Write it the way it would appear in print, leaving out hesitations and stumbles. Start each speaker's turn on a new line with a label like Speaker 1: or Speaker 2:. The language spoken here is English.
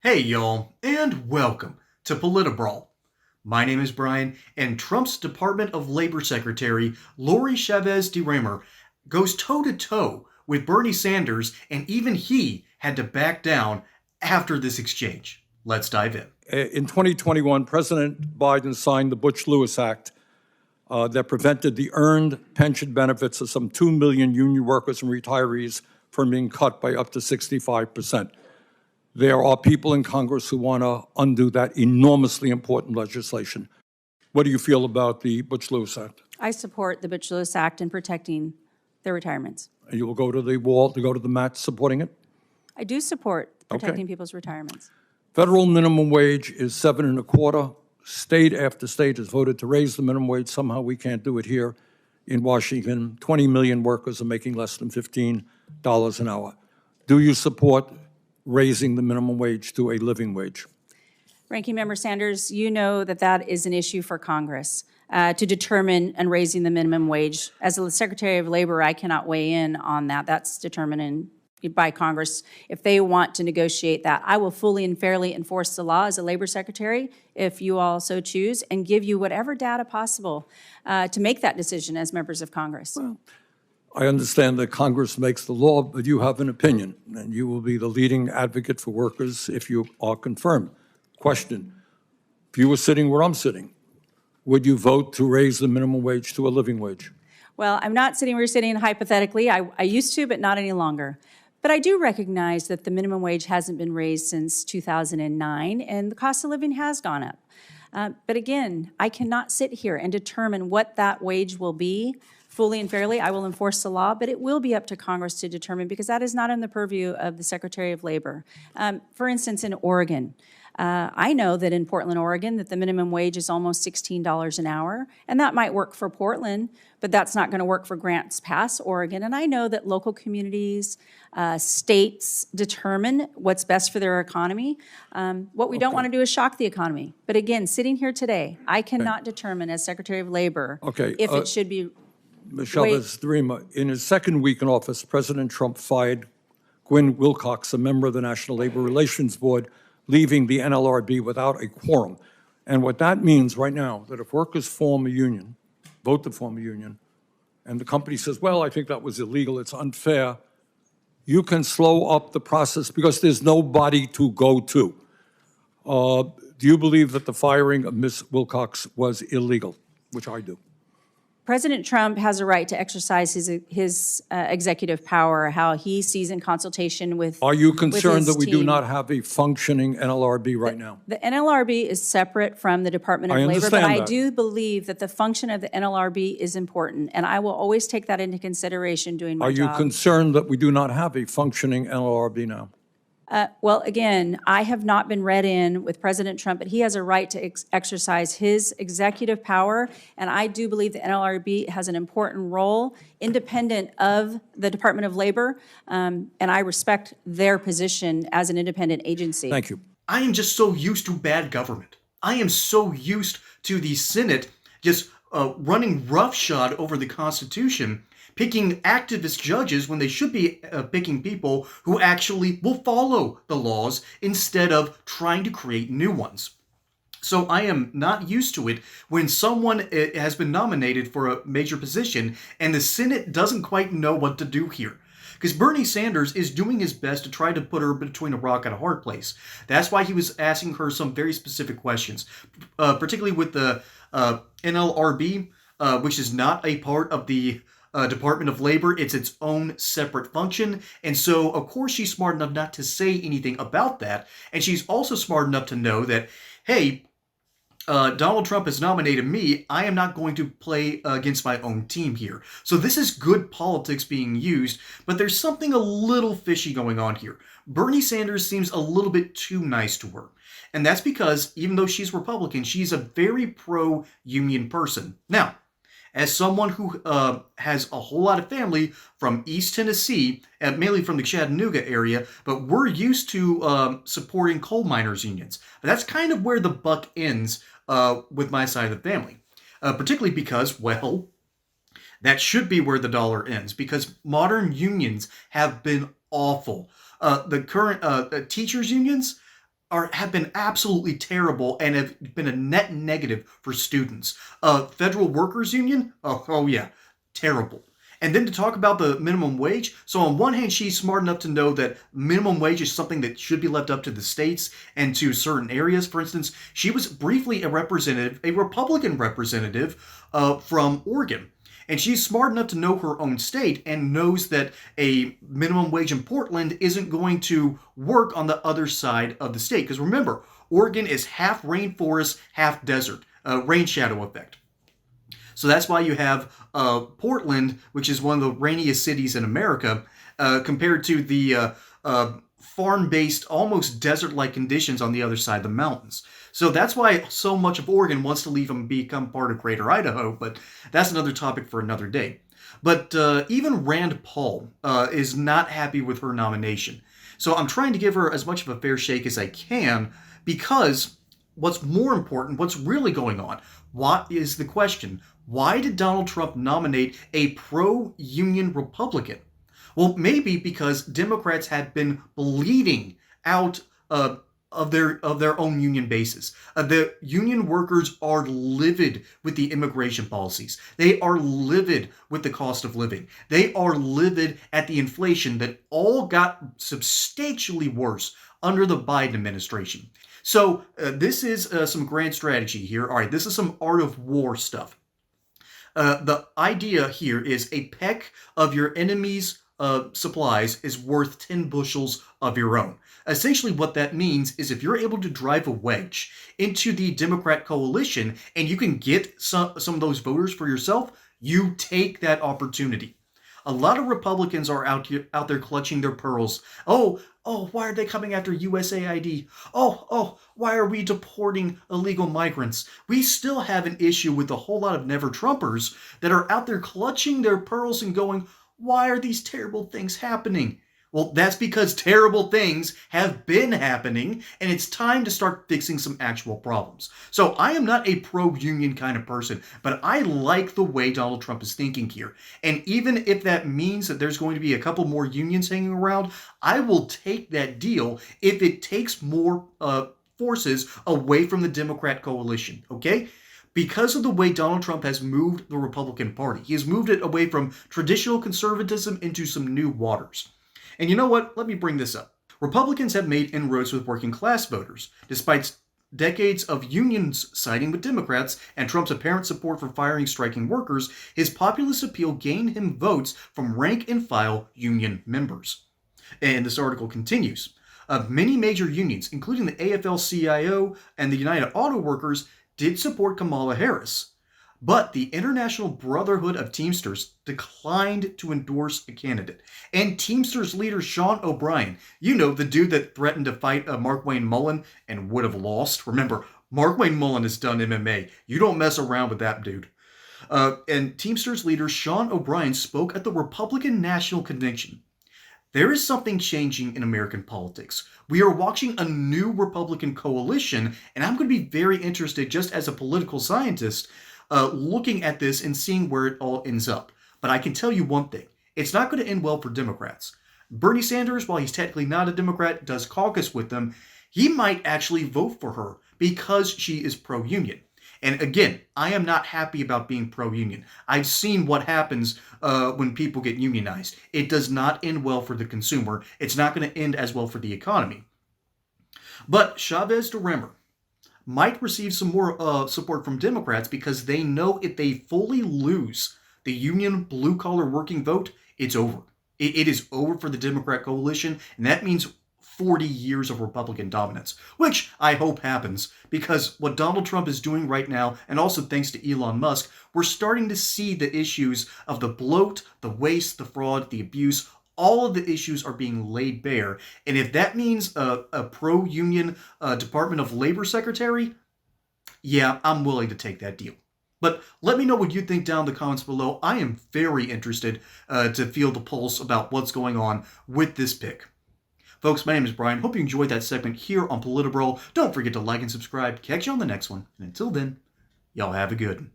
Speaker 1: Hey y'all, and welcome to Politibrawl. My name is Brian, and Trump's Department of Labor Secretary, Lori Chavez-DeRemer, goes toe-to-toe with Bernie Sanders, and even he had to back down after this exchange. Let's dive in.
Speaker 2: In 2021, President Biden signed the Butch Lewis Act that prevented the earned pension benefits of some 2 million union workers and retirees from being cut by up to 65%. There are people in Congress who want to undo that enormously important legislation. What do you feel about the Butch Lewis Act?
Speaker 3: I support the Butch Lewis Act in protecting their retirements.
Speaker 2: You will go to the wall, to go to the mat supporting it?
Speaker 3: I do support protecting people's retirements.
Speaker 2: Federal minimum wage is 7.25. State after state has voted to raise the minimum wage. Somehow we can't do it here in Washington. 20 million workers are making less than $15 an hour. Do you support raising the minimum wage to a living wage?
Speaker 3: Ranking Member Sanders, you know that that is an issue for Congress to determine and raising the minimum wage. As the Secretary of Labor, I cannot weigh in on that. That's determined by Congress. If they want to negotiate that, I will fully and fairly enforce the law as a Labor Secretary, if you all so choose, and give you whatever data possible to make that decision as members of Congress.
Speaker 2: Well, I understand that Congress makes the law, but you have an opinion, and you will be the leading advocate for workers if you are confirmed. Question, if you were sitting where I'm sitting, would you vote to raise the minimum wage to a living wage?
Speaker 3: Well, I'm not sitting where you're sitting hypothetically. I used to, but not any longer. But I do recognize that the minimum wage hasn't been raised since 2009, and the cost of living has gone up. But again, I cannot sit here and determine what that wage will be fully and fairly. I will enforce the law, but it will be up to Congress to determine because that is not in the purview of the Secretary of Labor. For instance, in Oregon, I know that in Portland, Oregon, that the minimum wage is almost $16 an hour, and that might work for Portland, but that's not going to work for Grants Pass, Oregon. And I know that local communities, states determine what's best for their economy. What we don't want to do is shock the economy. But again, sitting here today, I cannot determine as Secretary of Labor if it should be.
Speaker 2: Ms. Chavez-DeRemer, in his second week in office, President Trump fired Gwynne Wilcox, a member of the National Labor Relations Board, leaving the NLRB without a quorum. And what that means right now, that if workers form a union, vote to form a union, and the company says, well, I think that was illegal, it's unfair, you can slow up the process because there's nobody to go to. Do you believe that the firing of Ms. Wilcox was illegal? Which I do.
Speaker 3: President Trump has a right to exercise his executive power, how he sees in consultation with.
Speaker 2: Are you concerned that we do
Speaker 3: team.
Speaker 2: not have a functioning NLRB right now?
Speaker 3: The NLRB is separate from the Department of Labor, but I do believe that the function of the NLRB is important, and I will always take that into consideration doing my job.
Speaker 2: Are you concerned that we do not have a functioning NLRB now?
Speaker 3: Well, again, I have not been read in with President Trump, but he has a right to exercise his executive power, and I do believe the NLRB has an important role, independent of the Department of Labor, and I respect their position as an independent agency.
Speaker 2: Thank you.
Speaker 1: I am just so used to bad government. I am so used to the Senate just running roughshod over the Constitution, picking activist judges when they should be picking people who actually will follow the laws instead of trying to create new ones. So I am not used to it when someone has been nominated for a major position and the Senate doesn't quite know what to do here. Because Bernie Sanders is doing his best to try to put her between a rock and a hard place. That's why he was asking her some very specific questions, particularly with the NLRB, which is not a part of the Department of Labor. It's its own separate function. And so, of course, she's smart enough not to say anything about that. And she's also smart enough to know that, hey, Donald Trump has nominated me. I am not going to play against my own team here. So this is good politics being used, but there's something a little fishy going on here. Bernie Sanders seems a little bit too nice to her. And that's because even though she's Republican, she's a very pro-union person. Now, as someone who has a whole lot of family from East Tennessee, mainly from the Chattanooga area, but we're used to supporting coal miners' unions. But that's kind of where the buck ends with my side of the family, particularly because, well, that should be where the dollar ends, because modern unions have been awful. The current teachers' unions, have been absolutely terrible and have been a net negative for students. Federal Workers Union, oh yeah, terrible. And then to talk about the minimum wage, so on one hand, she's smart enough to know that minimum wage is something that should be left up to the states and to certain areas. For instance, she was briefly a representative, a Republican representative from Oregon. And she's smart enough to know her own state and knows that a minimum wage in Portland isn't going to work on the other side of the state. Because remember, Oregon is half rainforest, half desert, rain shadow effect. So that's why you have Portland, which is one of the rainiest cities in America, compared to the farm-based, almost desert-like conditions on the other side of the mountains. So that's why so much of Oregon wants to leave and become part of Greater Idaho, but that's another topic for another day. But even Rand Paul is not happy with her nomination. So I'm trying to give her as much of a fair shake as I can, because what's more important, what's really going on, what is the question? Why did Donald Trump nominate a pro-union Republican? Well, maybe because Democrats had been bleeding out of their own union bases. The union workers are livid with the immigration policies. They are livid with the cost of living. They are livid at the inflation that all got substantially worse under the Biden administration. So this is some grand strategy here. All right, this is some art of war stuff. The idea here is a peck of your enemy's supplies is worth 10 bushels of your own. Essentially what that means is if you're able to drive a wedge into the Democrat coalition and you can get some of those voters for yourself, you take that opportunity. A lot of Republicans are out there clutching their pearls. Oh, why are they coming after USAID? Why are we deporting illegal migrants? We still have an issue with a whole lot of never-Trumpers that are out there clutching their pearls and going, why are these terrible things happening? Well, that's because terrible things have been happening, and it's time to start fixing some actual problems. So I am not a pro-union kind of person, but I like the way Donald Trump is thinking here. And even if that means that there's going to be a couple more unions hanging around, I will take that deal if it takes more forces away from the Democrat coalition, okay? Because of the way Donald Trump has moved the Republican Party, he has moved it away from traditional conservatism into some new waters. And you know what? Let me bring this up. Republicans have made inroads with working class voters. Despite decades of unions siding with Democrats and Trump's apparent support for firing striking workers, his populist appeal gained him votes from rank-and-file union members. And this article continues. Many major unions, including the AFL-CIO and the United Auto Workers, did support Kamala Harris. But the International Brotherhood of Teamsters declined to endorse a candidate. And Teamsters leader Sean O'Brien, you know, the dude that threatened to fight Mark Wayne Mullen and would have lost. Remember, Mark Wayne Mullen has done MMA. You don't mess around with that dude. And Teamsters leader Sean O'Brien spoke at the Republican National Convention. There is something changing in American politics. We are watching a new Republican coalition, and I'm going to be very interested, just as a political scientist, looking at this and seeing where it all ends up. But I can tell you one thing. It's not going to end well for Democrats. Bernie Sanders, while he's technically not a Democrat, does caucus with them. He might actually vote for her because she is pro-union. And again, I am not happy about being pro-union. I've seen what happens when people get unionized. It does not end well for the consumer. It's not going to end as well for the economy. But Chavez-DeRemer might receive some more support from Democrats because they know if they fully lose the union blue-collar working vote, it's over. It is over for the Democrat coalition, and that means 40 years of Republican dominance, which I hope happens because what Donald Trump is doing right now, and also thanks to Elon Musk, we're starting to see the issues of the bloat, the waste, the fraud, the abuse. All of the issues are being laid bare. And if that means a pro-union Department of Labor secretary, yeah, I'm willing to take that deal. But let me know what you think down in the comments below. I am very interested to feel the pulse about what's going on with this pick. Folks, my name is Brian. Hope you enjoyed that segment here on Politbro. Don't forget to like and subscribe. Catch you on the next one. And until then, y'all have a good one.